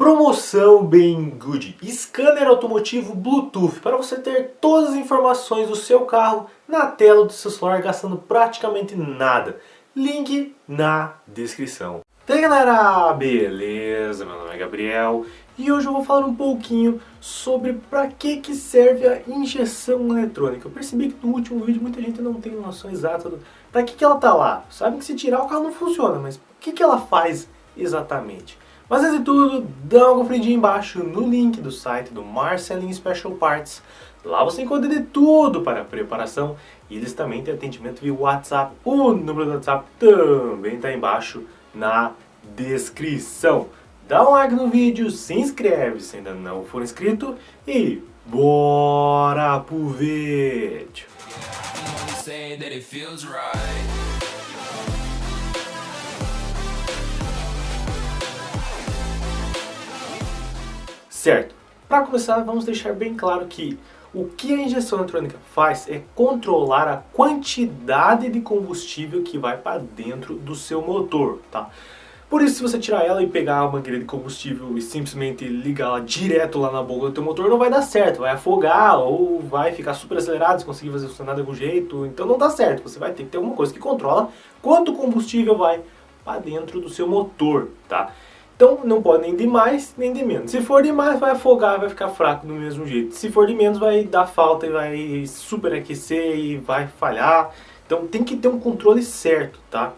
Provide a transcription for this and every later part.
Promoção Banggood, scanner automotivo Bluetooth, para você ter todas as informações do seu carro na tela do seu celular, gastando praticamente nada. Link na descrição. E aí galera, beleza? Meu nome é Gabriel e hoje eu vou falar um pouquinho sobre para que serve a injeção eletrônica. Eu percebi que no último vídeo muita gente não tem noção exata do para que ela tá lá. Sabe que se tirar o carro não funciona, mas o que ela faz exatamente? Mas antes de tudo, dá uma conferidinha embaixo no link do site do Marcelin Special Parts. Lá você encontra de tudo para a preparação e eles também têm atendimento via WhatsApp. O número do WhatsApp também está embaixo na descrição. Dá um like no vídeo, se inscreve se ainda não for inscrito e bora pro vídeo! Certo, para começar vamos deixar bem claro que o que a injeção eletrônica faz é controlar a quantidade de combustível que vai para dentro do seu motor, tá? Por isso, se você tirar ela e pegar a mangueira de combustível e simplesmente ligar ela direto lá na boca do teu motor, não vai dar certo, vai afogar ou vai ficar super acelerado se conseguir fazer funcionar de algum jeito, então não dá certo. Você vai ter que ter alguma coisa que controla quanto combustível vai para dentro do seu motor, tá? Então não pode nem de mais, nem de menos. Se for de mais, vai afogar, vai ficar fraco do mesmo jeito. Se for de menos, vai dar falta e vai superaquecer e vai falhar. Então tem que ter um controle certo, tá?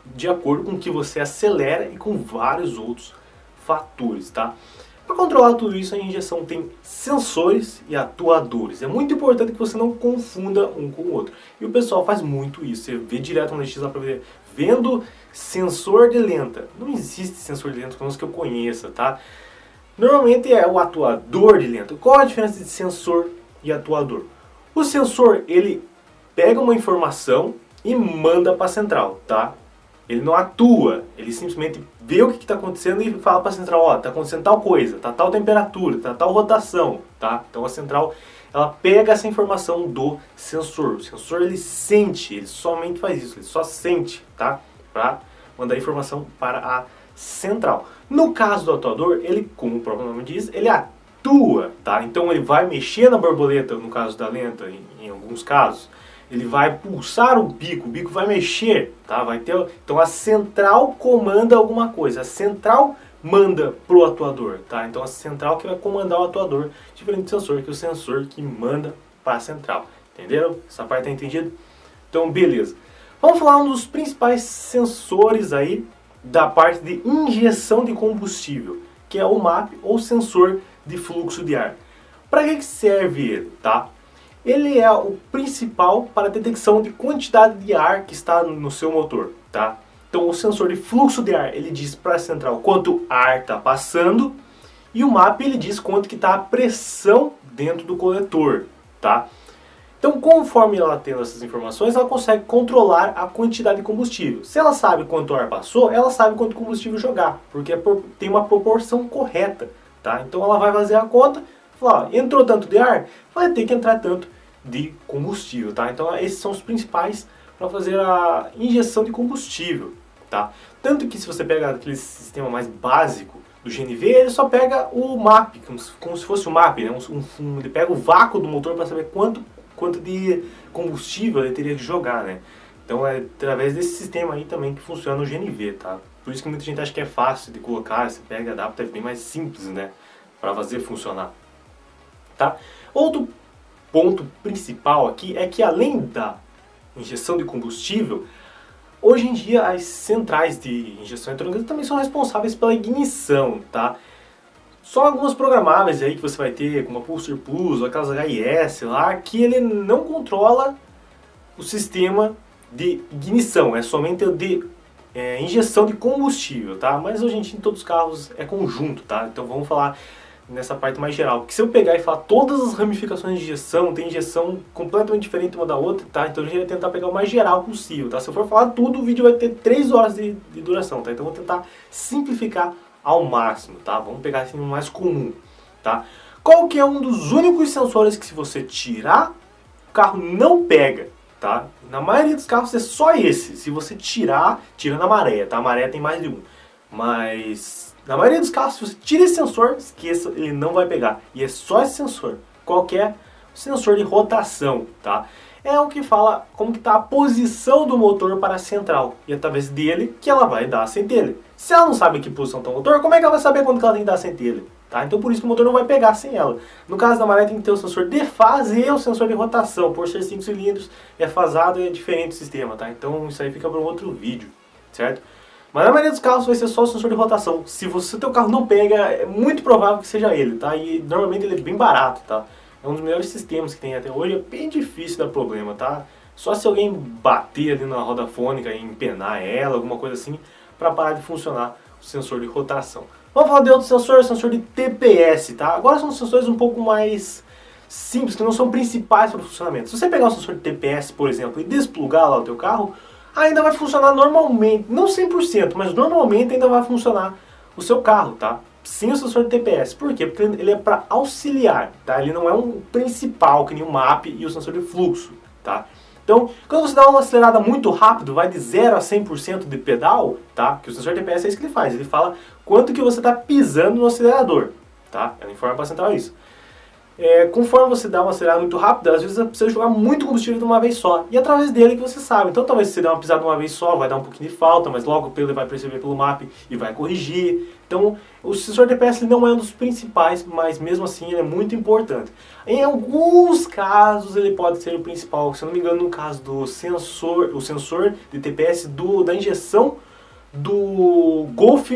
De acordo com o que você acelera e com vários outros fatores, tá? Para controlar tudo isso, a injeção tem sensores e atuadores. É muito importante que você não confunda um com o outro. E o pessoal faz muito isso. Você vê direto no X lá para ver, vendo sensor de lenta. Não existe sensor de lenta, pelo menos que eu conheça, tá? Normalmente é o atuador de lenta. Qual a diferença de sensor e atuador? O sensor, ele pega uma informação e manda para a central, tá? Ele não atua, ele simplesmente vê o que está acontecendo e fala para a central, ó, está acontecendo tal coisa, tá tal temperatura, tá tal rotação, tá? Então a central, ela pega essa informação do sensor. O sensor, ele sente, ele somente faz isso, ele só sente, tá? Para mandar informação para a central. No caso do atuador, ele, como o próprio nome diz, ele atua, tá? Então ele vai mexer na borboleta, no caso da lenta, em alguns casos. Ele vai pulsar o bico vai mexer, tá? Vai ter, então a central comanda alguma coisa, a central manda pro atuador, tá? Então a central que vai comandar o atuador, diferente do sensor, que é o sensor que manda para a central. Entenderam? Essa parte tá entendida? Então beleza. Vamos falar um dos principais sensores aí da parte de injeção de combustível, que é o MAP ou sensor de fluxo de ar. Para que serve ele, tá? Ele é o principal para a detecção de quantidade de ar que está no seu motor, tá? Então o sensor de fluxo de ar, ele diz para a central quanto ar está passando e o MAP ele diz quanto que está a pressão dentro do coletor, tá? Então conforme ela tendo essas informações, ela consegue controlar a quantidade de combustível. Se ela sabe quanto ar passou, ela sabe quanto combustível jogar, porque tem uma proporção correta, tá? Então ela vai fazer a conta, falar, ó, entrou tanto de ar, vai ter que entrar tanto de combustível, tá? Então esses são os principais para fazer a injeção de combustível, tá? Tanto que se você pegar aquele sistema mais básico do GNV, ele só pega o MAP, como se fosse o MAP, né? Ele pega o vácuo do motor para saber quanto de combustível ele teria que jogar, né? Então é através desse sistema aí também que funciona no GNV, tá? Por isso que muita gente acha que é fácil de colocar, você pega e adapta, é bem mais simples, né? Para fazer funcionar, tá? Outro ponto principal aqui é que além da injeção de combustível, hoje em dia as centrais de injeção eletrônica também são responsáveis pela ignição, tá? Só algumas programáveis aí que você vai ter, como a Pulsar Plus ou aquelas HIS lá, que ele não controla o sistema de ignição, é somente o de injeção de combustível, tá? Mas hoje em dia em todos os carros é conjunto, tá? Então vamos falar nessa parte mais geral, porque se eu pegar e falar todas as ramificações de injeção, tem injeção completamente diferente uma da outra, tá? Então a gente vai tentar pegar o mais geral possível, tá? Se eu for falar tudo, o vídeo vai ter 3 horas de duração, tá? Então eu vou tentar simplificar ao máximo, tá? Vamos pegar assim o mais comum, tá? Qual que é um dos únicos sensores que se você tirar, o carro não pega, tá? Na maioria dos carros é só esse, se você tirar, tira na maré, tá? A maré tem mais de um, mas Na maioria dos casos, se você tira esse sensor, esqueça, ele não vai pegar. E é só esse sensor. Qualquer sensor de rotação, tá? É o que fala como que está a posição do motor para a central. E é através dele que ela vai dar a centelha. Se ela não sabe que posição está o motor, como é que ela vai saber quando que ela tem que dar a centelha? Tá? Então por isso que o motor não vai pegar sem ela. No caso da maré tem que ter o sensor de fase e o sensor de rotação. Por ser 5 cilindros, é fasado e é diferente o sistema. Tá? Então isso aí fica para um outro vídeo, certo? Mas na maioria dos carros vai ser só o sensor de rotação. Se o teu carro não pega, é muito provável que seja ele, tá? E normalmente ele é bem barato, tá? É um dos melhores sistemas que tem até hoje, é bem difícil dar problema, tá? Só se alguém bater ali na roda fônica e empenar ela, alguma coisa assim, para parar de funcionar o sensor de rotação. Vamos falar de outro sensor, o sensor de TPS, tá? Agora são sensores um pouco mais simples, que não são principais para o funcionamento. Se você pegar o sensor de TPS, por exemplo, e desplugar lá o teu carro, ainda vai funcionar normalmente, não 100%, mas normalmente ainda vai funcionar o seu carro, tá? Sem o sensor de TPS. Por quê? Porque ele é para auxiliar, tá? Ele não é um principal, que nem o MAP e o sensor de fluxo, tá? Então, quando você dá uma acelerada muito rápido, vai de 0 a 100% de pedal, tá? Que o sensor de TPS é isso que ele faz, ele fala quanto que você está pisando no acelerador, tá? Ela informa para a central isso. Conforme você dá uma acelerada muito rápida, às vezes você precisa jogar muito combustível de uma vez só. E é através dele que você sabe. Então talvez se você der uma pisada de uma vez só, vai dar um pouquinho de falta, mas logo ele vai perceber pelo map e vai corrigir. Então o sensor de DPS não é um dos principais, mas mesmo assim ele é muito importante. Em alguns casos ele pode ser o principal. Se eu não me engano, no caso do sensor, o sensor de TPS da injeção do Golf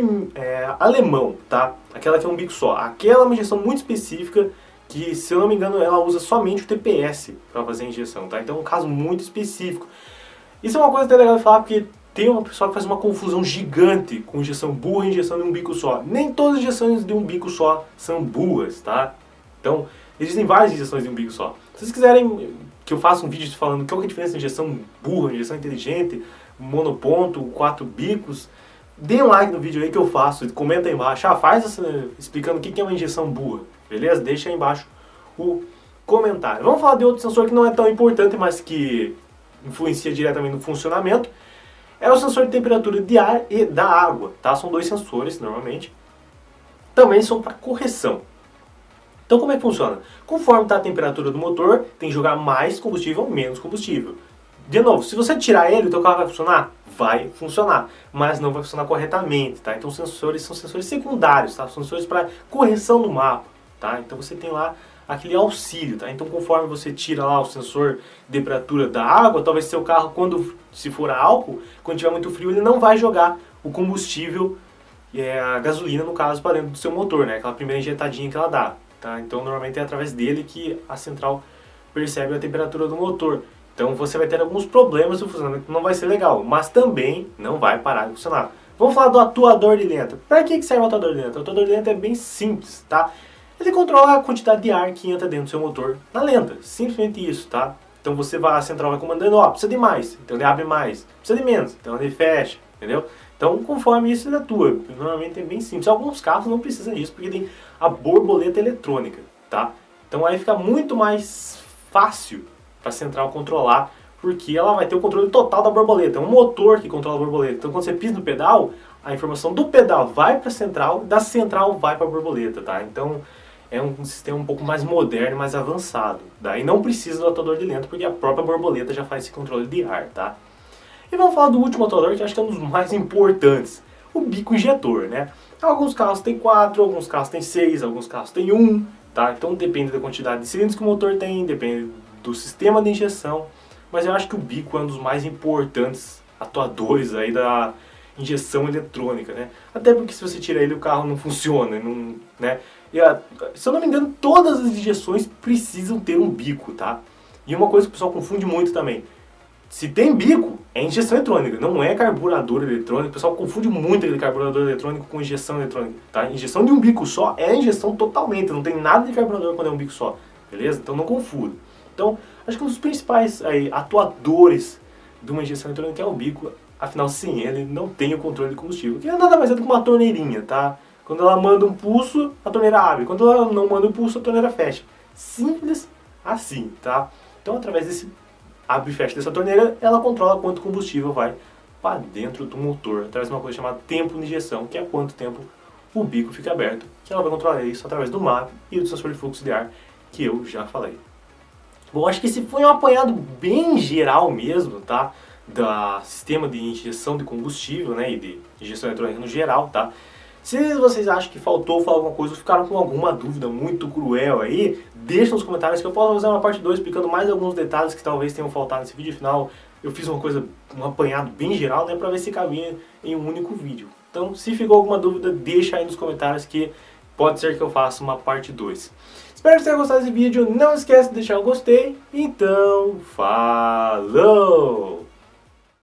alemão, tá? Aquela que é um bico só. Aquela é uma injeção muito específica, que, se eu não me engano, ela usa somente o TPS para fazer a injeção, tá? Então é um caso muito específico. Isso é uma coisa até legal de falar, porque tem uma pessoa que faz uma confusão gigante com injeção burra e injeção de um bico só. Nem todas as injeções de um bico só são burras, tá? Então, existem várias injeções de um bico só. Se vocês quiserem que eu faça um vídeo falando qual é a diferença de injeção burra, injeção inteligente, monoponto, 4 bicos, dê um like no vídeo aí que eu faço, comenta aí embaixo, explicando o que é uma injeção burra. Beleza? Deixa aí embaixo o comentário. Vamos falar de outro sensor que não é tão importante, mas que influencia diretamente no funcionamento. É o sensor de temperatura de ar e da água, tá? São dois sensores, normalmente. Também são para correção. Então como é que funciona? Conforme está a temperatura do motor, tem que jogar mais combustível ou menos combustível. De novo, se você tirar ele, o teu carro vai funcionar? Vai funcionar, mas não vai funcionar corretamente, tá? Então os sensores são sensores secundários, tá? São sensores para correção do mapa. Tá? Então você tem lá aquele auxílio, tá? Então conforme você tira lá o sensor de temperatura da água, talvez seu carro, se for a álcool, quando tiver muito frio, ele não vai jogar o combustível, a gasolina no caso, para dentro do seu motor, né? Aquela primeira injetadinha que ela dá, tá? Então normalmente é através dele que a central percebe a temperatura do motor. Então você vai ter alguns problemas no funcionamento, não vai ser legal, mas também não vai parar de funcionar. Vamos falar do atuador de lenta. Para que serve o atuador de lenta? O atuador de lenta é bem simples, tá? Ele controla a quantidade de ar que entra dentro do seu motor na lenta. Simplesmente isso, tá? Então a central vai comandando, precisa de mais, então ele abre mais. Precisa de menos, então ele fecha, entendeu? Então conforme isso ele atua. Normalmente é bem simples. Alguns carros não precisam disso porque tem a borboleta eletrônica, tá? Então aí fica muito mais fácil para a central controlar, porque ela vai ter o controle total da borboleta. É um motor que controla a borboleta. Então quando você pisa no pedal, a informação do pedal vai para a central, da central vai para a borboleta, tá? Então é um sistema um pouco mais moderno, mais avançado. Daí não precisa do atuador de lenta, porque a própria borboleta já faz esse controle de ar, tá? E vamos falar do último atuador, que acho que é um dos mais importantes. O bico injetor, né? Alguns carros tem 4, alguns carros tem 6, alguns carros tem 1, tá? Então depende da quantidade de cilindros que o motor tem, depende do sistema de injeção. Mas eu acho que o bico é um dos mais importantes atuadores aí da injeção eletrônica, né? Até porque se você tira ele, o carro não funciona, né? Se eu não me engano, todas as injeções precisam ter um bico, tá? E uma coisa que o pessoal confunde muito também. Se tem bico, é injeção eletrônica, não é carburador eletrônico. O pessoal confunde muito aquele carburador eletrônico com injeção eletrônica, tá? Injeção de um bico só é injeção totalmente, não tem nada de carburador quando é um bico só, beleza? Então não confunda. Então, acho que um dos principais atuadores de uma injeção eletrônica é o bico. Afinal, sem ele, não tem o controle de combustível, que é nada mais é do que uma torneirinha, tá? Quando ela manda um pulso, a torneira abre. Quando ela não manda um pulso, a torneira fecha. Simples assim, tá? Então, através desse abre e fecha dessa torneira, ela controla quanto combustível vai para dentro do motor, através de uma coisa chamada tempo de injeção, que é quanto tempo o bico fica aberto, que ela vai controlar isso através do MAP e do sensor de fluxo de ar, que eu já falei. Bom, acho que esse foi um apanhado bem geral mesmo, tá? Do sistema de injeção de combustível, né? E de injeção eletrônica no geral, tá? Se vocês acham que faltou falar alguma coisa ou ficaram com alguma dúvida muito cruel aí, deixa nos comentários que eu posso fazer uma parte 2 explicando mais alguns detalhes que talvez tenham faltado nesse vídeo final. Eu fiz uma coisa, um apanhado bem geral, né? Pra ver se cabia em um único vídeo. Então, se ficou alguma dúvida, deixa aí nos comentários que pode ser que eu faça uma parte 2. Espero que você tenha gostado desse vídeo, não esquece de deixar o gostei, então falou!